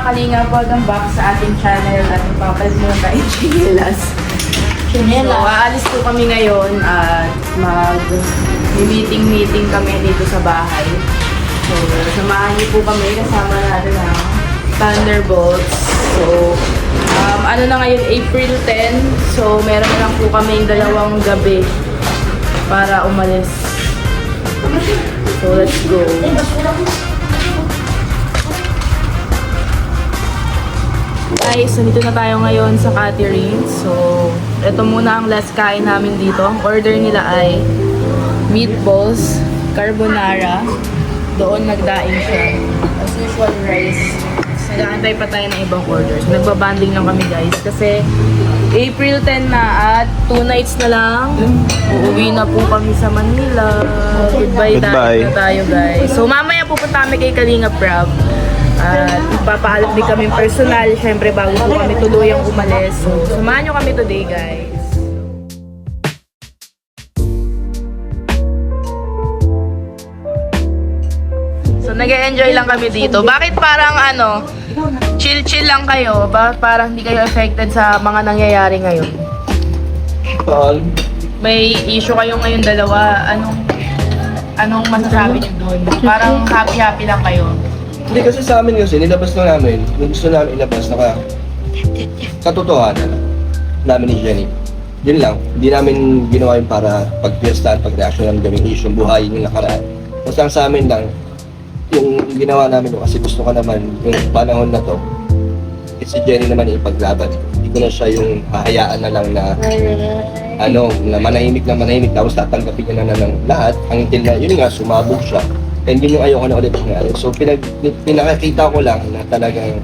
Kalinga, welcome back sa ating channel at magpapalit muna tayo chinelas. So, aalis po kami ngayon at mag-meeting kami dito sa bahay. So, samahan niyo po kami kasama natin ang Thunderbolts. So, ano na ngayon, April 10. So, meron na lang po kami 2 gabi para umalis. So, let's go. Guys, nandito na tayo ngayon sa catering. So, ito muna ang last kain namin dito. Ang order nila ay meatballs, carbonara. Doon nagdaing siya. As usual, rice. Nag-aantay pa tayo ng ibang orders. Nagbabanding lang kami guys. Kasi April 10 na at 2 nights na lang. Uuwi na po kami sa Manila. Goodbye na tayo guys. So, mamaya pupunta kami kay Kalinga Prab. At magpapaalam din kami personal, syempre bago po kami tuluyang umalis. So, samahan nyo kami today, guys. So, nag-e-enjoy lang kami dito. Bakit parang chill-chill lang kayo? Parang hindi kayo affected sa mga nangyayari ngayon? May issue kayo ngayon dalawa. Anong masasabi nyo doon? Parang happy-happy lang kayo? Hindi kasi sa amin kasi, nilabas na namin, yung gusto namin ilabas na katotohanan namin ni Jenny. Yun lang, hindi namin ginawa yun para pag-fiestaan, pag-reaction ng gawing issue, buhayin yung nakaraan. Basta sa amin lang, yung ginawa namin yun, kasi gusto ko naman yung panahon na to, si Jenny naman ipaglaban. Hindi ko na siya yung hahayaan na lang na na manahimik, tapos tatanggapin niya na ng lahat, ang until na, yun nga, sumabog siya. And yun yung ayoko na ulit nangyari. So, pinakakita ko lang na talagang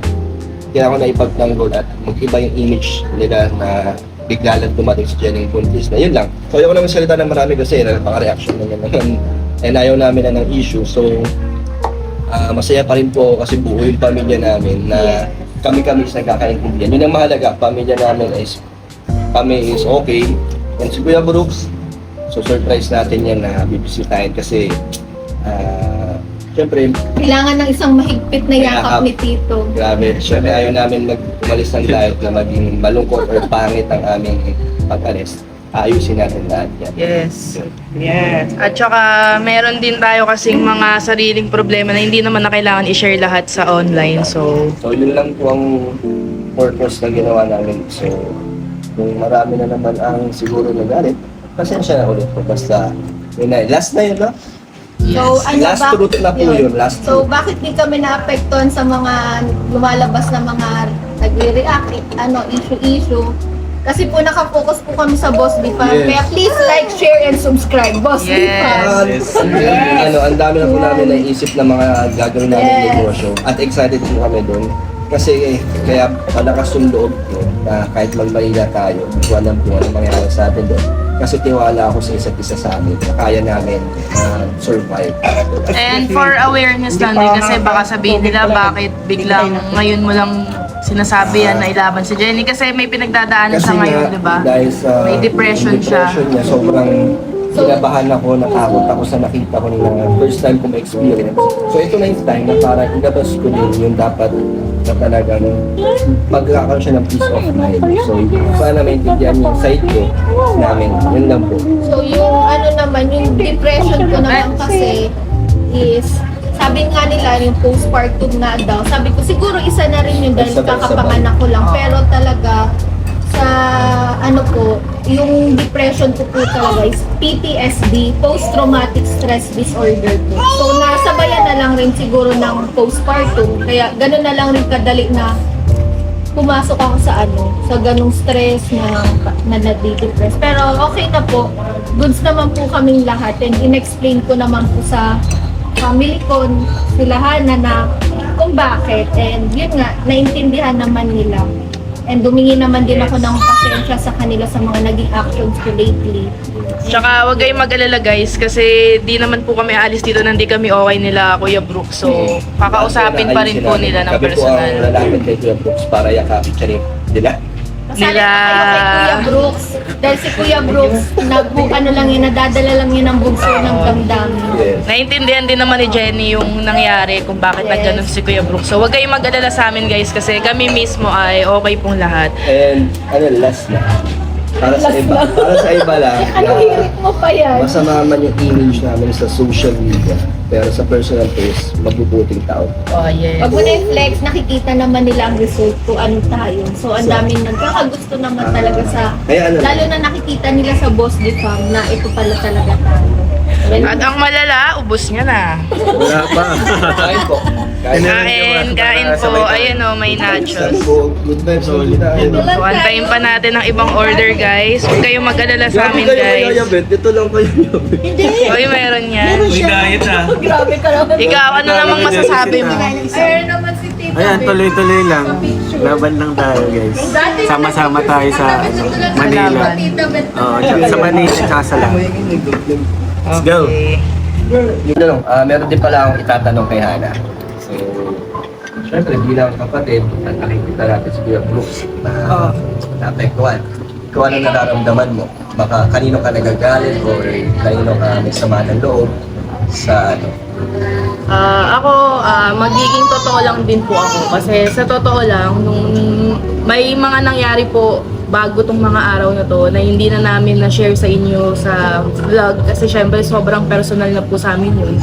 kailangan ko na ipagtanggol at mag-iba yung image nila na bigla lang dumating si Jenny Buntis na yun lang. So, ayoko naman salita ng marami kasi baka-reaction na naman. And ayaw namin na ng issue. So, masaya pa rin po kasi buo yung pamilya namin na kami-kami is nagkakaintindihan. Yun ang mahalaga, pamilya namin is kami is okay. And si Kuya Brooks, so surprise natin yan na bibisitahin kasi siyempre, kailangan ng isang mahigpit na yakap ni Tito. Grabe. Siyempre, ayaw namin umalis ng diet na maging malungkot or pangit ang aming pag-alis. Ayusin natin lahat yan. Yes. Yes. At saka, meron din tayo kasing mga sariling problema na hindi naman na kailangan i-share lahat sa online. So, yun lang po ang purpose na ginawa namin. So, kung marami na naman ang siguro nagalit, pasensya na ulit po. Basta, yun na. Last na yun, no? So, Last truth na po yun. Last So, truth. bakit di kami naapektuhan sa mga lumalabas na mga nagre-react, issue? Kasi po nakafocus po kami sa Boss Lipa. Yes. Kaya please like, share, and subscribe. Boss Lipa. Ang dami na po namin naisip na mga gagawin namin negosyo. At excited po kami doon. Kasi kaya palakas yung loob ko na kahit magmahila tayo, hindi ko alam kung ano mangyayari sa atin doon. Kasi tiwala ako sa isa't isa sa amin na kaya namin survive. and for awareness lang din kasi baka sabihin nila bakit biglang ngayon mo lang sinasabi yan na ilaban si Jenny kasi may pinagdadaanan Kasi siya ngayon, di ba? dahil sa May depression siya. niya, sobrang kinabahan ako, natakot ako sa nakita ko na first time ko ma-experience. So ito na yung time na parang ilabas ko din yung dapat na talagang magkakaroon siya ng peace of mind. So sana maintindihan yung side ko namin. Yun lang po. So, yung depression ko naman kasi is, sabi nga nila yung postpartum na daw. Sabi ko, siguro isa na rin yun dahil kakapanganak ko lang. Pero talaga, sa yung depression ko po talaga is PTSD, post-traumatic stress disorder po. So, nasabayan na lang rin siguro ng postpartum. Kaya, gano'n na lang rin kadali na pumasok ako sa ganung stress na nade-depress. Pero okay na po. Goods naman po kaming lahat. And in-explain ko naman po sa family ko, sila Hana na kung bakit. And yun nga, naintindihan naman nila. And humingi naman din ako ng pasensya sa kanila sa mga naging actions ko lately. Tsaka huwag kayong mag-alala guys kasi di naman po kami alis dito nang di kami okay nila Kuya Brooks. So, kakausapin pa rin po nila ng Kami po personal. ang lalapit kay Kuya Brooks para yakapin siya nila. Kasali na kayo kay Kuya Brooks. Dahil si Kuya Brooks, nadadala lang yun ang bugso ng damdamin. Yes. Naintindihan din naman ni Jenny yung nangyari kung bakit Yes. nagganon si Kuya Brooks. So, huwag kayong mag-alala sa amin guys kasi kami mismo ay okay pong lahat. And last na. Para sa iba lang. Ano hirit mo pa yan? Masama man yung image namin sa social media. Pero sa personal case, mabubuting tao. Oh, yes. Pag mo na-flex, nakikita naman nila ang result kung ano tayo. So, ang daming nagkakagusto naman talaga sa... Kaya ano, Lalo na nakikita nila sa Boss the Fam na ito pala talaga tayo. At ang malala, ubos niya na. wala pa. Kain po. Kain po. Ayan o, may nachos. Good vibes. Solid na. So, antayin pa natin ang ibang order guys. Huwag kayong mag-alala sa amin guys. Dito lang kayo yabit. Hindi! Oy, meron yan. May diet ah. Grabe ka naman. Ikaw, ano namang masasabi mo? Ayun naman si Tita Ayan, Beth. tuloy-tuloy lang. Laban lang tayo guys. Dati Sama-sama tayo sa Manila. Tita Beth. Oo, sa Manila tsaka sa Lang. Let's go. Okay. Yung tanong, meron din pala akong itatanong kay Hana. So, syempre bilang kapatid, at nakikita natin si Kuya Brooks na naapektuhan. Ikaw ano nararamdaman mo? Baka kanino ka nagagalit or kanino ka may sama ng loob sa ano? Ako, magiging totoo lang din po ako. Kasi sa totoo lang, nung may mga nangyari po bago tong mga araw na to na hindi na namin na-share sa inyo sa vlog kasi syempre sobrang personal na po sa amin yun.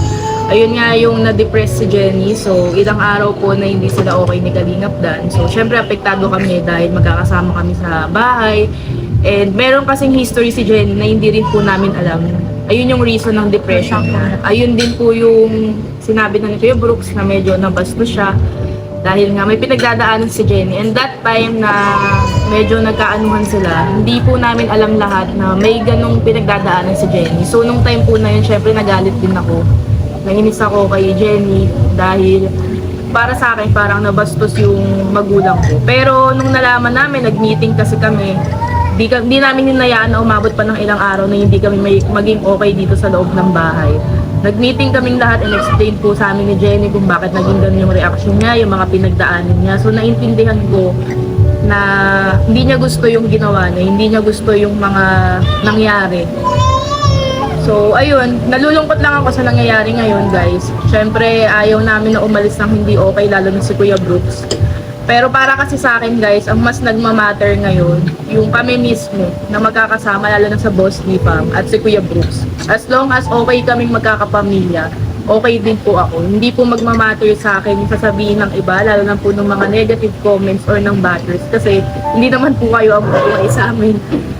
Ayun nga yung na-depress si Jenny. So, ilang araw po na hindi sila okay ni Kalingap Dan. So, syempre apektado kami dahil magkakasama kami sa bahay. And meron kasing history si Jenny na hindi rin po namin alam. Ayun yung reason ng depression niya. Ayun din po yung sinabi na ni Kuya Brooks na medyo nabastos siya. Dahil nga may pinagdadaanan si Jenny. And that time na medyo nagkaanuhan sila, hindi po namin alam lahat na may ganong pinagdadaanan si Jenny. So nung time po na yun, syempre nagalit din ako. Nainis ako kay Jenny dahil para sa akin parang nabastos yung magulang ko. Pero nung nalaman namin, nag-meeting kasi kami, di namin hinayaan na umabot pa ng ilang araw na hindi kami maging okay dito sa loob ng bahay. Nag-meeting kaming lahat and explain po sa amin ni Jenny kung bakit naging ganun yung reaction niya, yung mga pinagdaanan niya. So naintindihan ko na hindi niya gusto yung ginawa niya, hindi niya gusto yung mga nangyari. So ayun, nalulungkot lang ako sa nangyayari ngayon guys. Syempre ayaw namin na umalis ng hindi okay, lalo na si Kuya Brooks. Pero para kasi sa akin guys, ang mas nagmamatter ngayon, yung kami mismo na magkakasama lalo na sa Boss ni Pam at si Kuya Brooks. As long as okay kaming magkakapamilya, okay din po ako. Hindi po magmamatter sa akin yung sasabihin ng iba, lalo na po ng mga negative comments or ng batters. Kasi hindi naman po kayo ang buhay sa amin.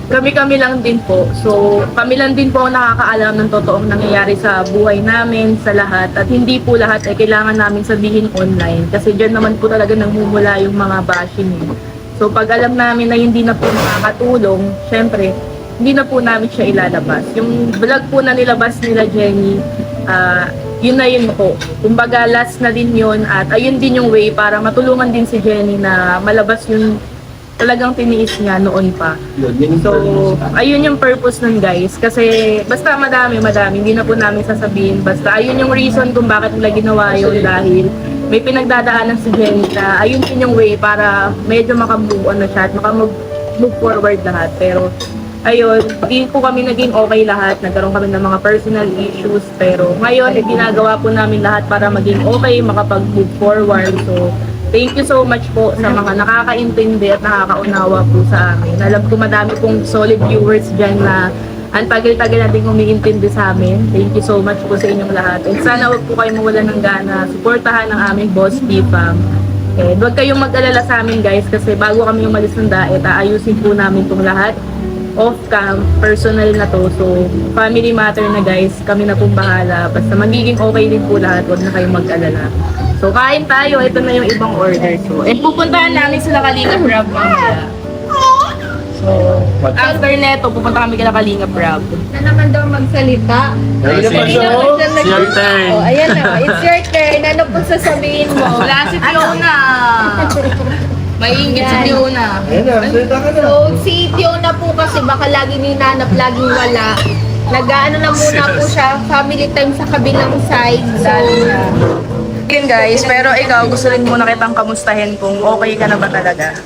Kami-kami lang din po. So, kami lang din po ang nakakaalam ng totoong nangyayari sa buhay namin, sa lahat. At hindi po lahat ay kailangan namin sabihin online. Kasi dyan naman po talaga nagmumula yung mga bashing. So, pag alam namin na hindi na po makakatulong, syempre, hindi na po namin siya ilalabas. Yung vlog po na nilabas nila Jenny, yun na yun po. Kumbaga, last na din yun. At ayun din yung way para matulungan din si Jenny na malabas yung talagang tiniis niya noon pa. So, ayun yung purpose nun guys. Kasi, basta madami. Hindi na po namin sasabihin. Basta, ayun yung reason kung bakit nila ginawa yun dahil may pinagdadaanan si Jenny na ayun din yung way para medyo makamove on na siya at makamove forward lahat. Pero, ayun, hindi po kami naging okay lahat. Nagkaroon kami ng mga personal issues. Pero, ngayon, ginagawa po namin lahat para maging okay, makapag-move forward. So, thank you so much po sa mga nakakaintindi at nakakaunawa po sa amin. Alam ko madami pong solid viewers dyan na ang tagal-tagal natin umiintindi sa amin. Thank you so much po sa inyong lahat. And sana wag po kayo mawala ng gana. Suportahan ang aming Boss P-Fam. And huwag kayong mag-alala sa amin guys kasi bago kami umalis ng daet, aayusin po namin itong lahat. Off-cam, personal na to. So, family matter na guys. Kami na pong bahala. Basta magiging okay din po lahat. Huwag na kayong mag-alala. So, kain tayo. Ito na yung ibang order. So, and pupuntahan namin sila Kalingap Rob mamaya. So, after neto, pupunta kami kila Kalingap Rob. Na naman daw magsalita. It's your turn. Oh, ayan na. It's your turn. Ano po sasabihin mo? Wala si Fiona! Maiingit si Fiona. Ayan na, salita ka na. So, si Fiona po kasi baka lagi ninanap, laging wala. Nag-ano na muna po siya, family time sa kabilang side. So, Yun guys, pero ikaw, gusto rin muna kitang kamustahin kung okay ka na ba talaga.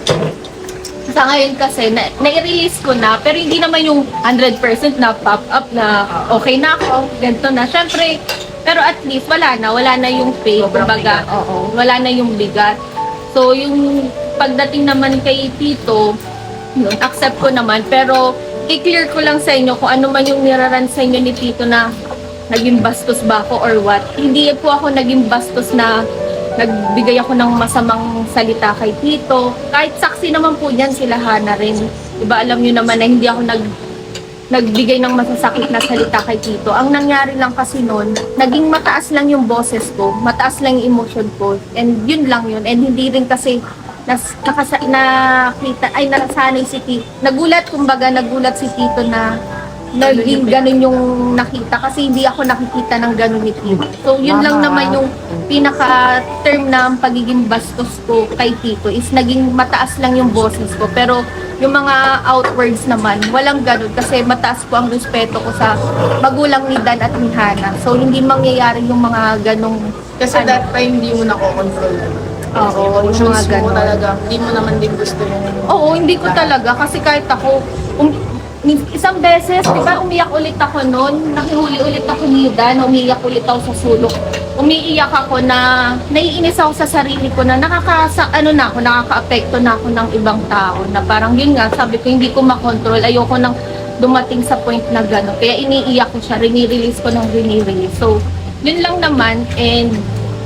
Sa ngayon kasi, na-release ko na, pero hindi naman yung 100% na pop up na okay na ako, ganito na. Syempre, pero at least wala na yung pain, Sobrang kumbaga, bigat. oo, wala na yung bigat. So, yung pagdating naman kay Tito, yun, accept ko naman, pero i-clear ko lang sa inyo kung ano man yung niraran sa inyo ni Tito na naging bastos ba ako or what. Hindi po ako naging bastos na nagbigay ako ng masamang salita kay Tito. Kahit saksi naman po niyan sila Hana rin. Diba alam niyo naman na hindi ako nagbigay ng masasakit na salita kay Tito. Ang nangyari lang kasi noon, naging mataas lang yung boses ko, mataas lang yung emotion ko, and yun lang yun. And hindi rin kasi nasanay si Tito. Nagulat si Tito na naging ganun yung nakita kasi hindi ako nakikita ng ganun ni Tito. So yun lang naman yung pinaka-term na pagiging bastos ko kay Tito is naging mataas lang yung boses ko. Pero yung mga outwards naman, walang ganun kasi mataas po ang respeto ko sa magulang ni Dan at ni Hana. So hindi mangyayari yung mga ganong Kasi that time, hindi mo nakokontrol. Oo, yung mga Emotions mo ganun. talaga. Hindi mo naman din gusto yung... Oo, hindi ko talaga kasi kahit ako isang beses, di ba umiyak ulit ako noon, nakihuli ulit ako ni Dan, umiyak ulit ako sa sulok. Umiiyak ako na naiinis ako sa sarili ko na nakaka-apekto na ako ng ibang tao na parang yun nga, sabi ko hindi ko makontrol, ayoko nang dumating sa point na gano'n. Kaya iniiyak ko siya, rinirelease ko ng rinirelease. So, yun lang naman and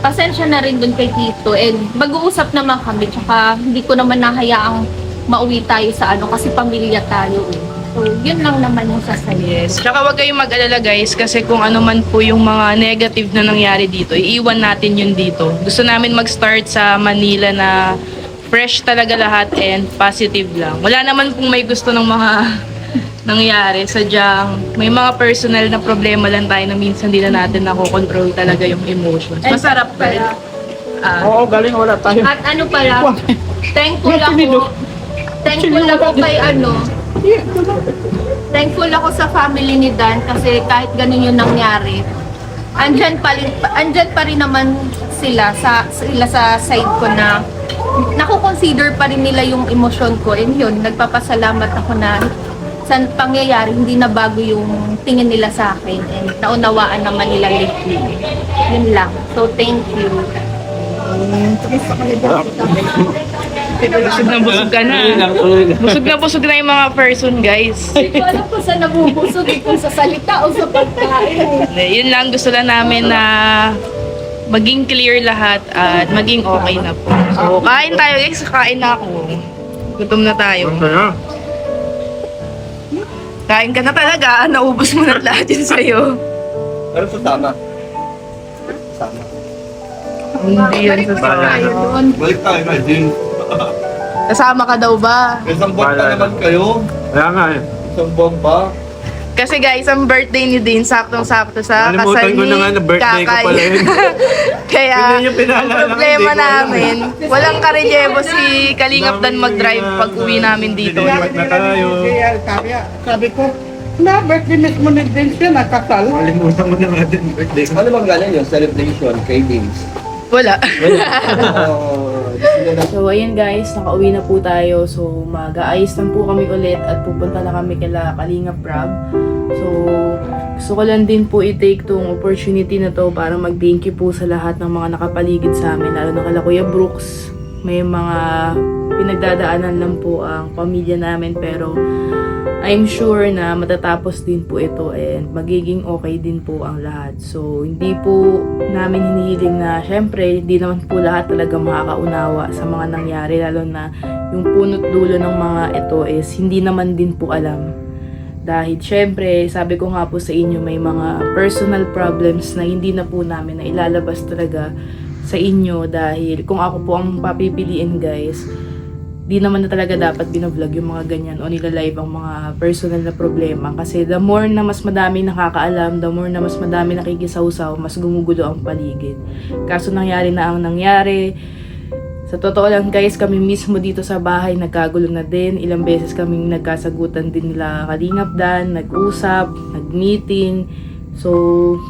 pasensya na rin dun kay Tito and mag-uusap naman kami tsaka hindi ko naman nahayaang mauwi tayo sa kasi pamilya tayo eh. So, yun lang naman yung sasabihin. Yes. Tsaka wag kayong mag-alala guys kasi kung ano man po yung mga negative na nangyari dito, iiwan natin yun dito. Gusto namin mag-start sa Manila na fresh talaga lahat and positive lang. Wala naman pong may gusto ng mga nangyari. Sadyang may mga personal na problema lang tayo na minsan di na natin nakokontrol talaga yung emotions. Masarap pa rin. Oo, galing wala tayo. At ano pala, thankful ako kay thankful ako sa family ni Dan kasi kahit ganun yung nangyari, andyan pa rin naman sila sa side ko na nakukonsider pa rin nila yung emosyon ko and yun, nagpapasalamat ako na sa pangyayari, hindi na bago yung tingin nila sa akin and naunawaan naman nila lately. Yun lang. So, thank you. Busog na busog ka na. Busog na yung mga person guys. Hindi ko alam kung saan nabubusog kung sa salita o sa pagkain. Yun lang, gusto lang namin na maging clear lahat at maging okay na po. So, kain tayo guys. Kain na ako. Gutom na tayo. Kain ka na talaga. Naubos mo na lahat yun sa'yo. Pero sa tama. Tama. Hindi yan sa Tayo doon. Balik tayo na din. Kasama ka daw ba? Isang buwan pa naman kayo. Kaya nga eh. Isang buwan pa. Kasi guys, ang birthday ni Dean, saktong-sakto sa kasal Nalimutan ko ni na nga na birthday ko Kakay. pala yun. Kaya, Hindi niyo pinaalala, ang problema hindi ko alam. namin, walang karelyebo si Kalingap Dan mag-drive pag uwi namin dito. Siniwat na tayo. Sabi ko, na birthday mismo ni Din siya nakasal. Nalimutan mo na nga din birthday ko. Ano bang galing yung celebration kay Dings? Wala. Sila na So, ayan guys, nakauwi na po tayo. So, mag-aayos lang po kami ulit at pupunta na kami kila Kalingap Rob. So, gusto ko lang din po i-take tong opportunity na to para mag-thank you po sa lahat ng mga nakapaligid sa amin, lalo na kala Kuya Brooks. May mga pinagdadaanan lang po ang pamilya namin pero I'm sure na matatapos din po ito and magiging okay din po ang lahat. So, hindi po namin hinihiling na, syempre, hindi naman po lahat talaga makakaunawa sa mga nangyari, lalo na yung punot dulo ng mga ito is hindi naman din po alam. Dahil, syempre, sabi ko nga po sa inyo, may mga personal problems na hindi na po namin na ilalabas talaga sa inyo dahil kung ako po ang papipiliin guys, di naman na talaga dapat binablog yung mga ganyan o nilalive ang mga personal na problema kasi the more na mas madami nakakaalam, the more na mas madami nakikisawsaw, mas gumugulo ang paligid. Kaso nangyari na ang nangyari. Sa totoo lang guys, kami mismo dito sa bahay nagkagulo na din. Ilang beses kaming nagkasagutan din nila Kalingap Dan, nag-usap, nag-meeting. So,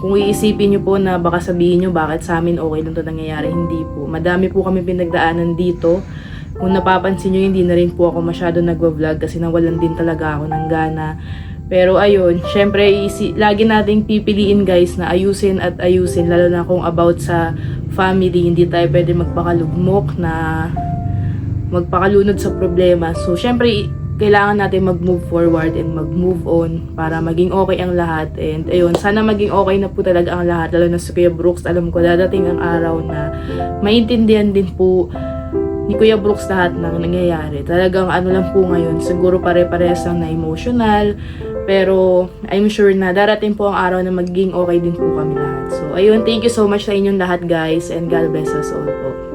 kung iisipin nyo po na baka sabihin nyo bakit sa amin okay lang ito nangyayari, hindi po. Madami po kami pinagdaanan dito. kung napapansin nyo, hindi na rin po ako masyado nagwa-vlog kasi nawalan din talaga ako ng gana. Pero ayun, syempre lagi nating pipiliin guys na ayusin at ayusin, lalo na kung about sa family. Hindi tayo pwede magpakalugmok na magpakalunod sa problema. So syempre kailangan natin mag-move forward and mag-move on para maging okay ang lahat. And ayun, sana maging okay na po talaga ang lahat, lalo na si Kuya Brooks. Alam ko dadating ang araw na maintindihan din po ni Kuya Brooks lahat ng nangyayari. Talagang ano lang po ngayon, siguro pare-parehas lang na emotional, pero I'm sure na darating po ang araw na magiging okay din po kami lahat. So ayun, thank you so much sa inyong lahat guys, and God bless us all po.